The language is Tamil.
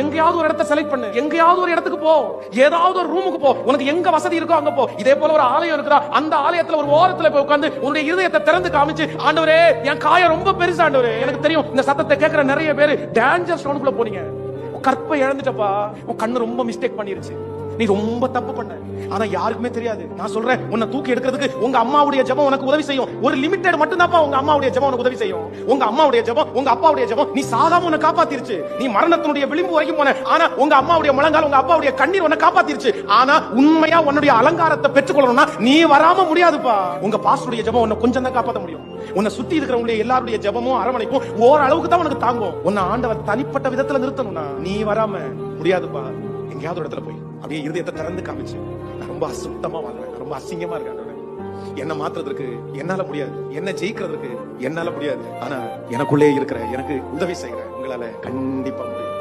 எங்கயாவது ஒரு இடத்தை செலக்ட் பண்ணு, எங்கயாவது ஒரு இடத்துக்கு போ, ஏதாவது ஒரு ரூமுக்கு போ, உனக்கு எங்க வசதி இருக்கோ அங்க போ. இதே போல ஒரு ஆலயம் இருக்குதா, அந்த ஆலயத்துல ஒரு ஓரத்துல போய் உட்கார்ந்து உன்னுடைய இருதயத்தை திறந்து காமிச்சு, ஆண்டவரே என் காயம் ரொம்ப பெருசு ஆண்டவரே. எனக்கு தெரியும் இந்த சத்தத்தை கேட்கிற நிறைய பேர் டேஞ்சர் ஸ்டோனுக்குள்ள போறீங்க. கற்பை இழந்துட்டப்பா, உன் கண்ணு ரொம்ப மிஸ்டேக் பண்ணிருச்சு, நீ ரொம்ப தப்பு பண்ண. ஆனா யாருக்குமே தெரியாது. நான் சொல்றேன், உன்னை தூக்கி எடுக்கிறதுக்கு உங்க அம்மாவுடைய ஜெபம் உனக்கு உதவி செய்யும். ஒரு லிமிட்டட் மட்டும் தான்ப்பா உங்க அம்மாவுடைய ஜெபம் உனக்கு உதவி செய்யும். உங்க அம்மாவுடைய ஜெபம், உங்க அப்பாவுடைய ஜெபம் நீ சாகாம உன்னை காப்பாத்திருச்சு. நீ மரணத்தினுடைய விளிம்பு வரைக்கும் போன, ஆனா உங்க அம்மாவுடைய முழங்கால், உங்க அப்பாவுடைய கண்ணீர் உன்னை காப்பாத்திருச்சு. ஆனா உண்மையா உன்னுடைய அலங்காரத்தை பெற்றுக்கொள்ளணும்னா நீ வராம முடியாதுப்பா. உங்க பாஸ்டருடைய ஜெபம் உன்னை கொஞ்சம் தான் காப்பாற்ற முடியும். உன்னை சுத்தி இருக்கிறவங்களுடைய எல்லாருடைய ஜெபமும் அரவணைப்பும் ஓரளவுக்கு தான் உனக்கு தாங்கும். உன்னை ஆண்டவர் தனிப்பட்ட விதத்துல நிறுத்தணும்னா நீ வராம முடியாதுப்பா. எங்கேயாவது இடத்துல போய் அப்படியே இருதயத்தை திறந்து காமிச்சு, நான் ரொம்ப அசுத்தமா வாழ்றேன், ரொம்ப அசிங்கமா இருக்கேன், என்ன மாத்துறதுக்கு என்னால முடியாது, என்ன ஜெயிக்கிறதுக்கு என்னால முடியாது, ஆனா எனக்குள்ளே இருக்கிற எனக்கு உதவி செய்யற உங்களால கண்டிப்பா முடியும்.